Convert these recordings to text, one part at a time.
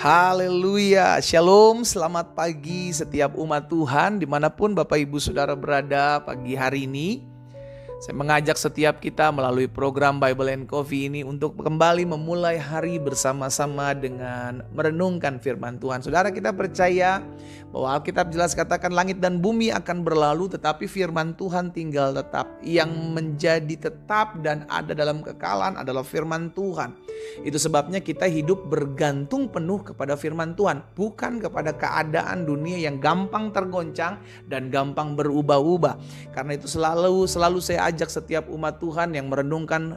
Haleluya, shalom, selamat pagi setiap umat Tuhan dimanapun Bapak Ibu Saudara berada pagi hari ini. Saya mengajak setiap kita melalui program Bible and Coffee ini untuk kembali memulai hari bersama-sama dengan merenungkan firman Tuhan. Saudara, kita percaya bahwa Alkitab jelas katakan langit dan bumi akan berlalu tetapi firman Tuhan tinggal tetap. Yang menjadi tetap dan ada dalam kekalan adalah firman Tuhan. Itu sebabnya kita hidup bergantung penuh kepada firman Tuhan, bukan kepada keadaan dunia yang gampang tergoncang dan gampang berubah-ubah. Karena itu selalu saya ajak setiap umat Tuhan yang merenungkan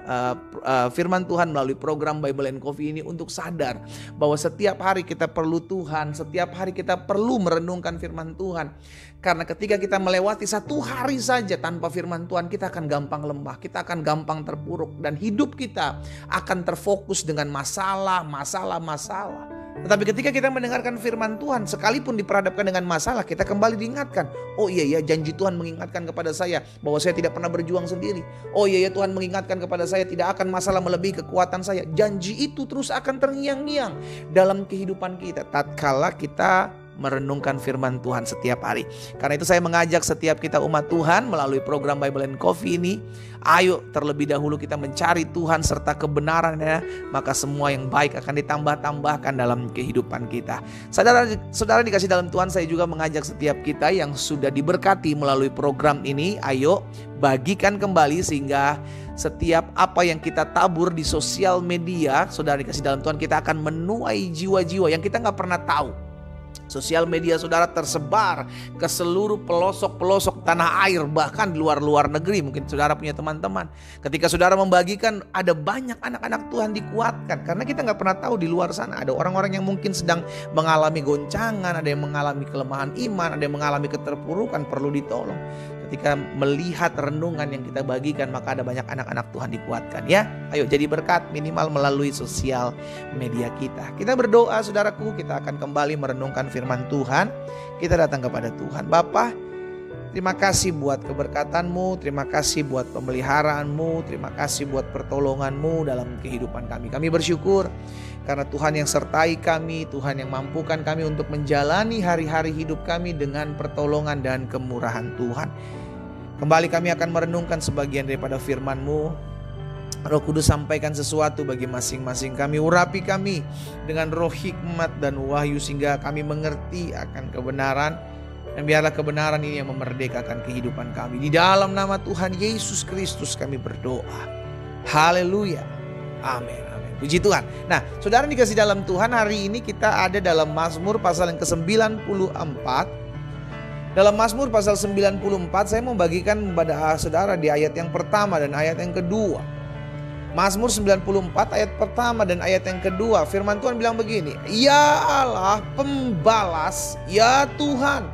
firman Tuhan melalui program Bible and Coffee ini untuk sadar bahwa setiap hari kita perlu Tuhan, setiap hari kita perlu merenungkan firman Tuhan. Karena ketika kita melewati satu hari saja tanpa firman Tuhan, kita akan gampang lemah, kita akan gampang terpuruk, dan hidup kita akan terfokus dengan masalah. Tetapi ketika kita mendengarkan firman Tuhan, sekalipun diperhadapkan dengan masalah, kita kembali diingatkan, oh iya ya, janji Tuhan mengingatkan kepada saya bahwa saya tidak pernah berjuang sendiri. Oh iya ya, Tuhan mengingatkan kepada saya tidak akan masalah melebihi kekuatan saya. Janji itu terus akan terngiang-ngiang dalam kehidupan kita tatkala kita merenungkan firman Tuhan setiap hari. Karena itu saya mengajak setiap kita umat Tuhan melalui program Bible and Coffee ini, ayo terlebih dahulu kita mencari Tuhan serta kebenarannya, maka semua yang baik akan ditambah-tambahkan dalam kehidupan kita. Saudara dikasih dalam Tuhan, saya juga mengajak setiap kita yang sudah diberkati melalui program ini, ayo bagikan kembali sehingga setiap apa yang kita tabur di sosial media, saudara dikasih dalam Tuhan, kita akan menuai jiwa-jiwa yang kita gak pernah tahu. Sosial media saudara tersebar ke seluruh pelosok-pelosok tanah air, bahkan di luar negeri. Mungkin saudara punya teman-teman. Ketika saudara membagikan, ada banyak anak-anak Tuhan dikuatkan. Karena kita gak pernah tahu di luar sana ada orang-orang yang mungkin sedang mengalami goncangan, ada yang mengalami kelemahan iman, ada yang mengalami keterpurukan, perlu ditolong. Ketika melihat renungan yang kita bagikan, maka ada banyak anak-anak Tuhan dikuatkan ya. Ayo jadi berkat minimal melalui sosial media kita. Kita berdoa saudaraku, kita akan kembali merenungkan firman Tuhan. Kita datang kepada Tuhan. Bapa, terima kasih buat keberkatan-Mu, terima kasih buat pemeliharaanmu, terima kasih buat pertolongan-Mu dalam kehidupan kami. Kami bersyukur karena Tuhan yang sertai kami, Tuhan yang mampukan kami untuk menjalani hari-hari hidup kami dengan pertolongan dan kemurahan Tuhan. Kembali kami akan merenungkan sebagian daripada firman-Mu. Roh Kudus sampaikan sesuatu bagi masing-masing kami. Urapi kami dengan roh hikmat dan wahyu sehingga kami mengerti akan kebenaran. Dan biarlah kebenaran ini yang memerdekakan kehidupan kami. Di dalam nama Tuhan Yesus Kristus kami berdoa. Haleluya. Amin. Puji Tuhan. Nah, saudara dikasih dalam Tuhan, hari ini kita ada dalam Mazmur pasal yang ke-94. Dalam Mazmur pasal 94 saya mau bagikan kepada saudara di ayat yang pertama dan ayat yang kedua. Mazmur 94 ayat pertama dan ayat yang kedua. Firman Tuhan bilang begini, ya Allah pembalas, ya Tuhan,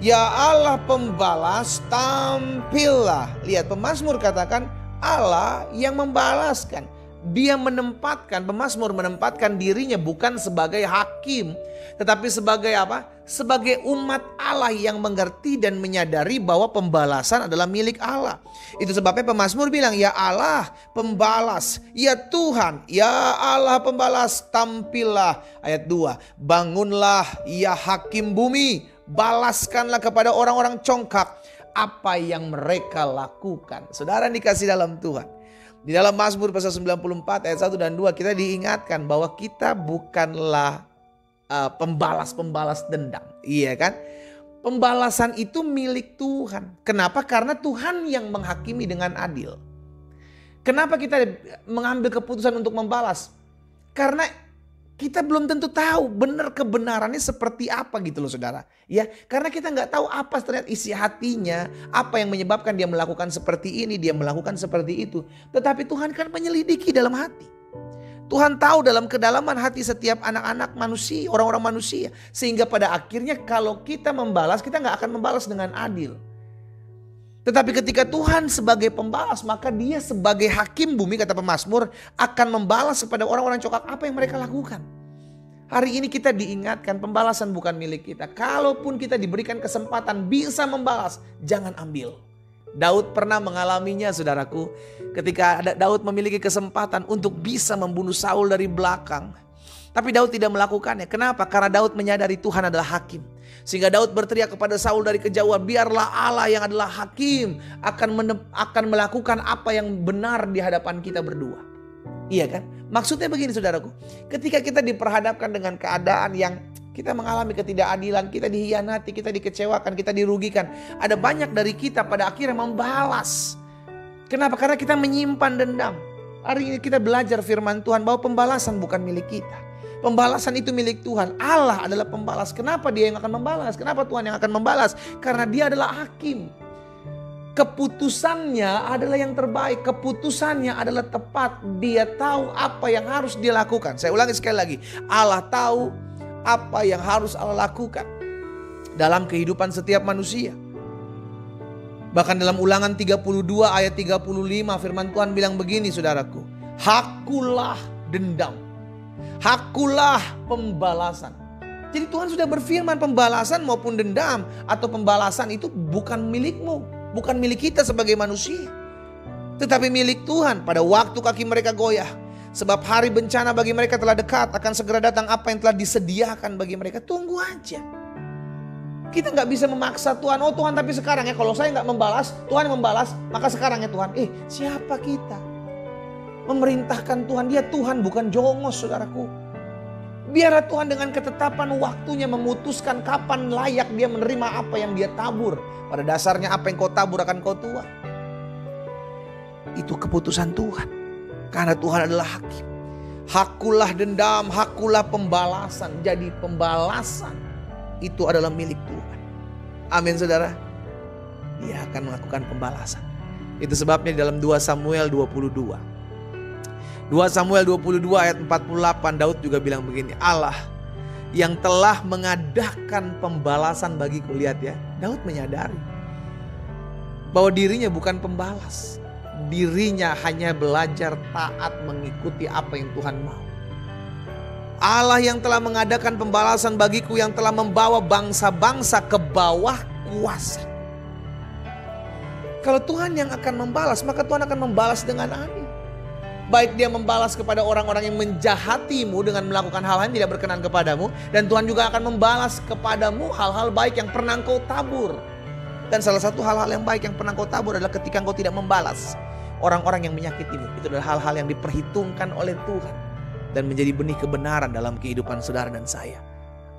ya Allah pembalas, tampillah. Lihat, pemazmur katakan Allah yang membalaskan. Dia menempatkan, pemazmur menempatkan dirinya bukan sebagai hakim, tetapi sebagai apa? Sebagai umat Allah yang mengerti dan menyadari bahwa pembalasan adalah milik Allah. Itu sebabnya pemazmur bilang, ya Allah pembalas, ya Tuhan, ya Allah pembalas, tampillah. Ayat 2, bangunlah ya hakim bumi, balaskanlah kepada orang-orang congkak apa yang mereka lakukan. Saudara dikasih dalam Tuhan. Di dalam Mazmur pasal 94 ayat 1 dan 2 kita diingatkan bahwa kita bukanlah pembalas dendam. Iya kan? Pembalasan itu milik Tuhan. Kenapa? Karena Tuhan yang menghakimi dengan adil. Kenapa kita mengambil keputusan untuk membalas? Karena kita belum tentu tahu benar kebenarannya seperti apa gitu loh saudara. Ya, karena kita nggak tahu apa ternyata isi hatinya, apa yang menyebabkan dia melakukan seperti ini, dia melakukan seperti itu. Tetapi Tuhan kan menyelidiki dalam hati. Tuhan tahu dalam kedalaman hati setiap anak-anak manusia, orang-orang manusia. Sehingga pada akhirnya kalau kita membalas, kita nggak akan membalas dengan adil. Tetapi ketika Tuhan sebagai pembalas, maka dia sebagai hakim bumi, kata pemazmur, akan membalas kepada orang-orang congkak apa yang mereka lakukan. Hari ini kita diingatkan pembalasan bukan milik kita. Kalaupun kita diberikan kesempatan bisa membalas, jangan ambil. Daud pernah mengalaminya saudaraku. Ketika Daud memiliki kesempatan untuk bisa membunuh Saul dari belakang. Tapi Daud tidak melakukannya. Kenapa? Karena Daud menyadari Tuhan adalah hakim. Sehingga Daud berteriak kepada Saul dari kejauhan, biarlah Allah yang adalah hakim akan melakukan apa yang benar di hadapan kita berdua. Iya kan? Maksudnya begini saudaraku, ketika kita diperhadapkan dengan keadaan yang kita mengalami ketidakadilan, kita dihianati, kita dikecewakan, kita dirugikan. Ada banyak dari kita pada akhirnya membalas. Kenapa? Karena kita menyimpan dendam. Hari ini kita belajar firman Tuhan bahwa pembalasan bukan milik kita. Pembalasan itu milik Tuhan. Allah adalah pembalas. Kenapa Dia yang akan membalas? Kenapa Tuhan yang akan membalas? Karena Dia adalah hakim. Keputusannya adalah yang terbaik. Keputusannya adalah tepat. Dia tahu apa yang harus dia lakukan. Saya ulangi sekali lagi. Allah tahu apa yang harus Allah lakukan dalam kehidupan setiap manusia. Bahkan dalam Ulangan 32 ayat 35 firman Tuhan bilang begini saudaraku. Hakulah dendam. Hakulah pembalasan. Jadi Tuhan sudah berfirman pembalasan maupun dendam atau pembalasan itu bukan milikmu. Bukan milik kita sebagai manusia. Tetapi milik Tuhan pada waktu kaki mereka goyah. Sebab hari bencana bagi mereka telah dekat. Akan segera datang apa yang telah disediakan bagi mereka. Tunggu aja. Kita gak bisa memaksa Tuhan. Oh Tuhan tapi sekarang ya kalau saya gak membalas. Tuhan yang membalas maka sekarang ya Tuhan. Siapa kita? Memerintahkan Tuhan. Dia Tuhan bukan jongos saudaraku. Biarlah Tuhan dengan ketetapan waktunya memutuskan kapan layak dia menerima apa yang dia tabur. Pada dasarnya apa yang kau tabur akan kau tuai. Itu keputusan Tuhan. Karena Tuhan adalah hakim. Hakulah dendam, hakulah pembalasan. Jadi pembalasan itu adalah milik Tuhan. Amin saudara. Dia akan melakukan pembalasan. Itu sebabnya dalam 2 Samuel 22. 2 Samuel 22 ayat 48 Daud juga bilang begini. Allah yang telah mengadakan pembalasan bagiku. Lihat ya, Daud menyadari bahwa dirinya bukan pembalas. Dirinya hanya belajar taat mengikuti apa yang Tuhan mau. Allah yang telah mengadakan pembalasan bagiku, yang telah membawa bangsa-bangsa ke bawah kuasa. Kalau Tuhan yang akan membalas, maka Tuhan akan membalas dengan adil. Baik dia membalas kepada orang-orang yang menjahatimu dengan melakukan hal-hal yang tidak berkenan kepadamu. Dan Tuhan juga akan membalas kepadamu hal-hal baik yang pernah engkau tabur. Dan salah satu hal-hal yang baik yang pernah engkau tabur adalah ketika engkau tidak membalas orang-orang yang menyakitimu. Itu adalah hal-hal yang diperhitungkan oleh Tuhan. Dan menjadi benih kebenaran dalam kehidupan saudara dan saya.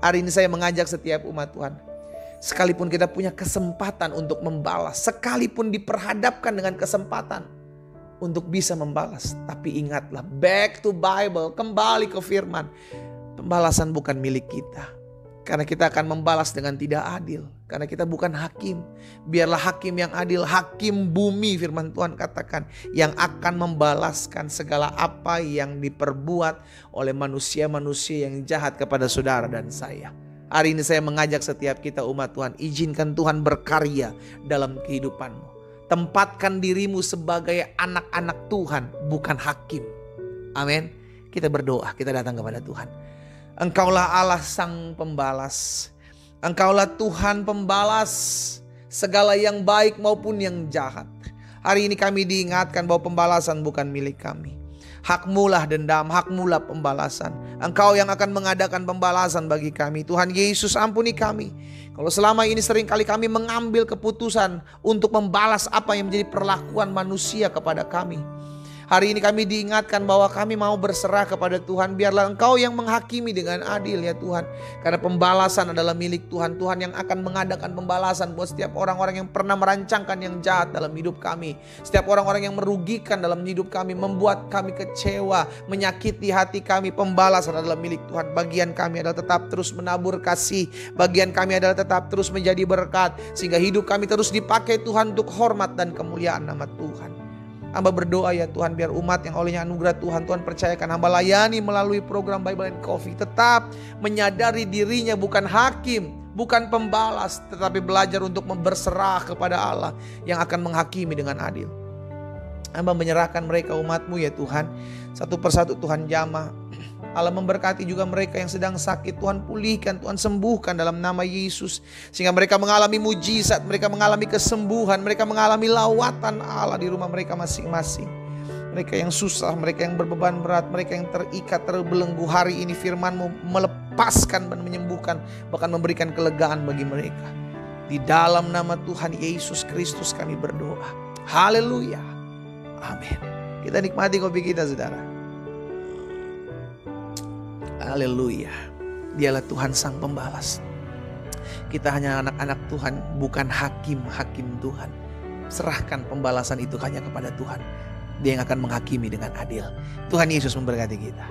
Hari ini saya mengajak setiap umat Tuhan. Sekalipun kita punya kesempatan untuk membalas. Sekalipun diperhadapkan dengan kesempatan untuk bisa membalas. Tapi ingatlah, back to Bible, kembali ke firman. Pembalasan bukan milik kita. Karena kita akan membalas dengan tidak adil. Karena kita bukan hakim. Biarlah hakim yang adil, hakim bumi firman Tuhan katakan. Yang akan membalaskan segala apa yang diperbuat oleh manusia-manusia yang jahat kepada saudara dan saya. Hari ini saya mengajak setiap kita umat Tuhan. Izinkan Tuhan berkarya dalam kehidupanmu. Tempatkan dirimu sebagai anak-anak Tuhan, bukan hakim. Amin. Kita berdoa, kita datang kepada Tuhan. Engkaulah Allah sang pembalas. Engkaulah Tuhan pembalas segala yang baik maupun yang jahat. Hari ini kami diingatkan bahwa pembalasan bukan milik kami. Hakmulah dendam, hakmulah pembalasan. Engkau yang akan mengadakan pembalasan bagi kami. Tuhan Yesus ampuni kami. Kalau selama ini seringkali kami mengambil keputusan untuk membalas apa yang menjadi perlakuan manusia kepada kami. Hari ini kami diingatkan bahwa kami mau berserah kepada Tuhan. Biarlah Engkau yang menghakimi dengan adil ya Tuhan. Karena pembalasan adalah milik Tuhan. Tuhan yang akan mengadakan pembalasan buat setiap orang-orang yang pernah merancangkan yang jahat dalam hidup kami. Setiap orang-orang yang merugikan dalam hidup kami. Membuat kami kecewa, menyakiti hati kami. Pembalasan adalah milik Tuhan. Bagian kami adalah tetap terus menabur kasih. Bagian kami adalah tetap terus menjadi berkat. Sehingga hidup kami terus dipakai Tuhan untuk hormat dan kemuliaan nama Tuhan. Hamba berdoa ya Tuhan, biar umat yang olehnya anugerah Tuhan percayakan hamba layani melalui program Bible and Coffee. Tetap menyadari dirinya bukan hakim, bukan pembalas, tetapi belajar untuk berserah kepada Allah yang akan menghakimi dengan adil. Hamba menyerahkan mereka umat-Mu ya Tuhan. Satu persatu Tuhan jamah. Allah memberkati juga mereka yang sedang sakit. Tuhan pulihkan, Tuhan sembuhkan dalam nama Yesus. Sehingga mereka mengalami mujizat, mereka mengalami kesembuhan, mereka mengalami lawatan Allah di rumah mereka masing-masing. Mereka yang susah, mereka yang berbeban berat, mereka yang terikat, terbelenggu, hari ini firman-Mu melepaskan dan menyembuhkan, bahkan memberikan kelegaan bagi mereka. Di dalam nama Tuhan Yesus Kristus kami berdoa. Haleluya. Amin. Kita nikmati kopi kita, saudara. Haleluya. Dialah Tuhan Sang Pembalas. Kita hanya anak-anak Tuhan, bukan hakim-hakim Tuhan. Serahkan pembalasan itu hanya kepada Tuhan. Dia yang akan menghakimi dengan adil. Tuhan Yesus memberkati kita.